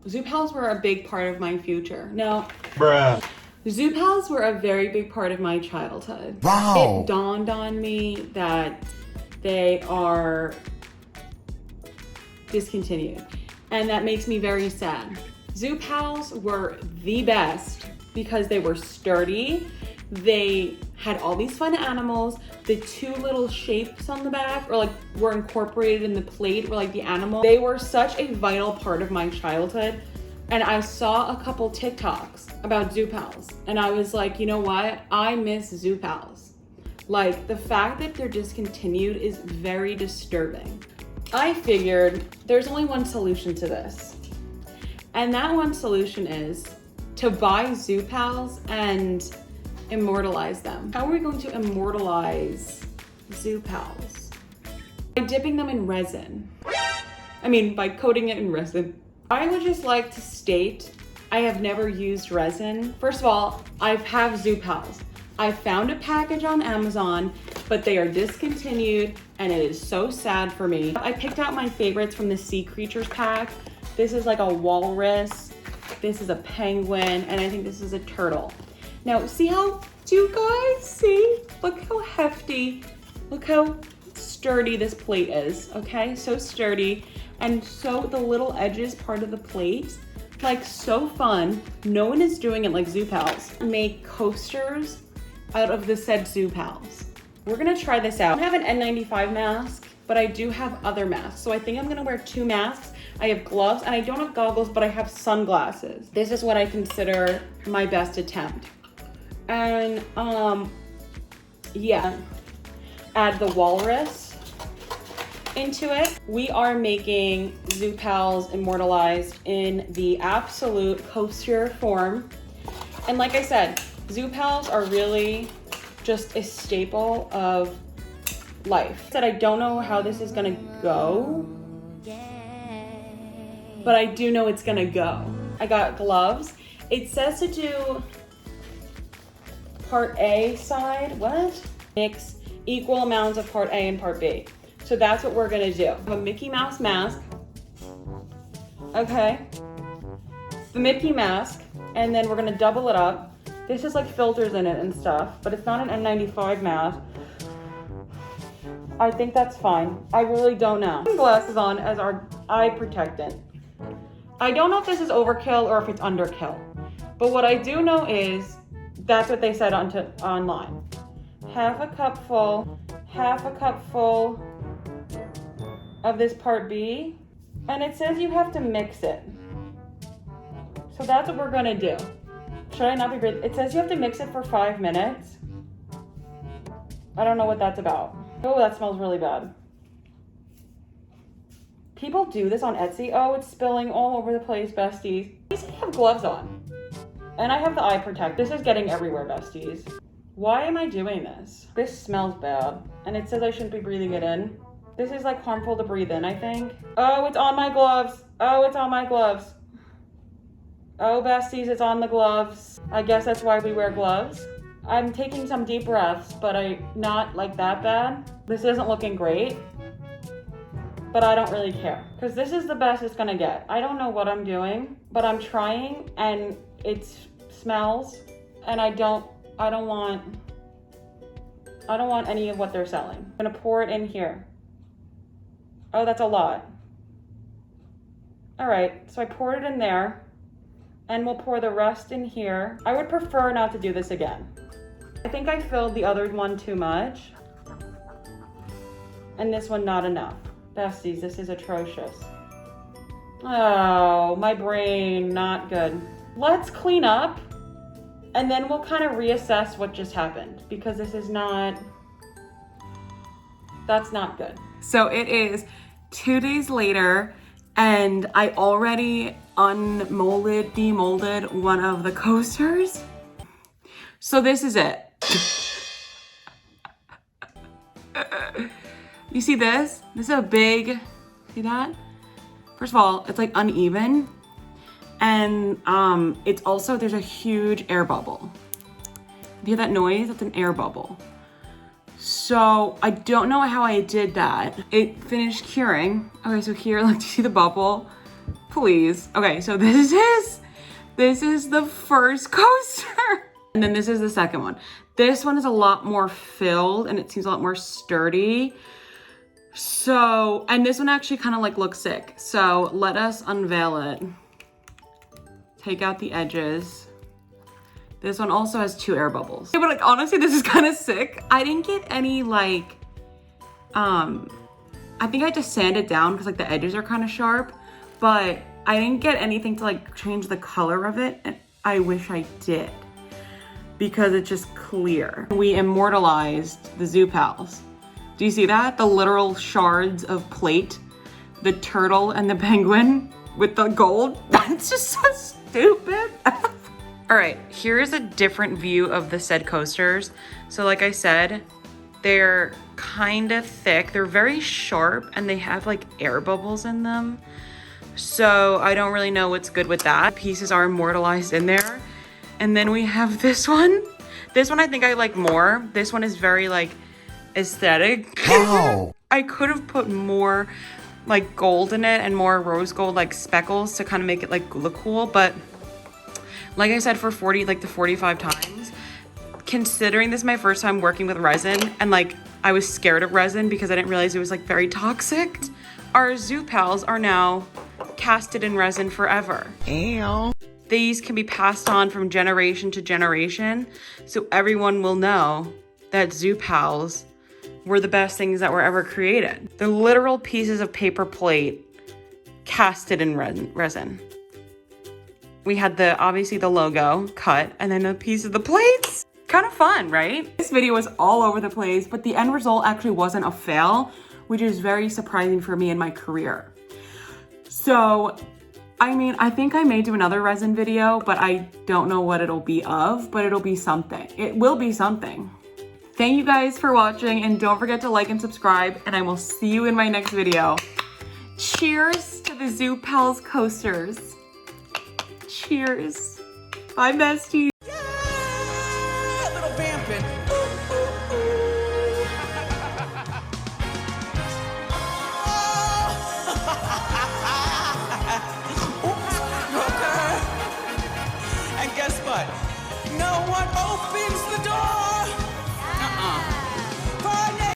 Zoo pals were a big part of my future. No. Bruh. Zoo pals were a very big part of my childhood. Wow. It dawned on me that they are discontinued, and that makes me very sad. Zoo pals were the best because they were sturdy. They had all these fun animals. The two little shapes on the back were incorporated in the plate were like the animal. They were such a vital part of my childhood. And I saw a couple TikToks about zoo pals, and I was like, you know what? I miss zoo pals. Like, the fact that they're discontinued is very disturbing. I figured there's only one solution to this. And that one solution is to buy zoo pals and immortalize them. How are we going to immortalize zoo pals? By dipping them in resin. By coating it in resin. I would just like to state, I have never used resin. First of all, I have zoo pals. I found a package on Amazon, but they are discontinued, and it is so sad for me. I picked out my favorites from the Sea Creatures pack. This is like a walrus, this is a penguin, and I think this is a turtle. Now, do you guys see? Look how hefty, look how sturdy this plate is, okay? So sturdy, and so the little edges part of the plate, like so fun. No one is doing it like zoo pals. Make coasters out of the said zoo pals. We're gonna try this out. I don't have an N95 mask, but I do have other masks. So I think I'm gonna wear 2 masks. I have gloves, and I don't have goggles, but I have sunglasses. This is what I consider my best attempt. And yeah, add the walrus into it. We are making zoo pals immortalized in the absolute coaster form. And like I said, zoo pals are really just a staple of life. I don't know how this is gonna go, but I do know it's gonna go. I got gloves. It says to do part A side, what? Mix equal amounts of part A and part B. So that's what we're gonna do. A Mickey Mouse mask, okay? The Mickey mask, and then we're gonna double it up. This is like filters in it and stuff, but it's not an N95 mask. I think that's fine. I really don't know. Glasses on as our eye protectant. I don't know if this is overkill or if it's underkill, but what I do know is that's what they said online. Half a cup full of this part B, and it says you have to mix it. So that's what we're gonna do. Should I not be breathing? It says you have to mix it for 5 minutes. I don't know what that's about. Oh, that smells really bad. People do this on Etsy. Oh, it's spilling all over the place, besties. At least I have gloves on. And I have the eye protect. This is getting everywhere, besties. Why am I doing this? This smells bad. And it says I shouldn't be breathing it in. This is like harmful to breathe in, I think. Oh, it's on my gloves. Oh, it's on my gloves. Oh, besties, it's on the gloves. I guess that's why we wear gloves. I'm taking some deep breaths, but not like that bad. This isn't looking great, but I don't really care because this is the best it's gonna get. I don't know what I'm doing, but I'm trying, and it smells, and I don't want any of what they're selling. I'm gonna pour it in here. Oh, that's a lot. All right, so I poured it in there, and we'll pour the rest in here. I would prefer not to do this again. I think I filled the other one too much, and this one not enough. Besties, this is atrocious. Oh, my brain, not good. Let's clean up, and then we'll kind of reassess what just happened, because that's not good. So it is 2 days later, and I already demolded one of the coasters. So this is it. You see this? This is a big, see that? First of all, it's like uneven. And it's also, there's a huge air bubble. You hear that noise? That's an air bubble. So I don't know how I did that. It finished curing. Okay, so here, like, do you see the bubble? please. Okay, so this is the first coaster. And then this is the second one. This one is a lot more filled and it seems a lot more sturdy. So, and this one actually kind of like looks sick. So let us unveil it. Take out the edges. This one also has 2 air bubbles. Yeah, but like honestly, this is kind of sick. I didn't get any like, I think I had to sand it down because like the edges are kind of sharp, but I didn't get anything to like change the color of it. And I wish I did because it's just clear. We immortalized the Zoo Pals. Do you see that? The literal shards of plate, the turtle and the penguin with the gold. That's just so stupid. All right, here's a different view of the said coasters. So like I said, they're kind of thick. They're very sharp and they have like air bubbles in them. So I don't really know what's good with that. Pieces are immortalized in there. And then we have this one. This one I think I like more. This one is very like aesthetic. Wow. I could have put more like gold in it and more rose gold like speckles to kind of make it like look cool. But like I said, for 45 times, considering this is my first time working with resin and like I was scared of resin because I didn't realize it was like very toxic. Our Zoo Pals are now casted in resin forever. Ew. These can be passed on from generation to generation, so everyone will know that Zoo Pals were the best things that were ever created. They're literal pieces of paper plate casted in resin. We had obviously the logo cut and then a piece of the plates. Kind of fun, right? This video was all over the place, but the end result actually wasn't a fail, which is very surprising for me in my career. So, I mean, I think I may do another resin video, but I don't know what it'll be of, but it'll be something. It will be something. Thank you guys for watching, and don't forget to like and subscribe, and I will see you in my next video. Cheers to the Zoo Pals coasters. Cheers. Bye, besties. Yeah, a little vamping. Ooh, ooh, ooh. Oops, okay. And guess what? No one opens the door.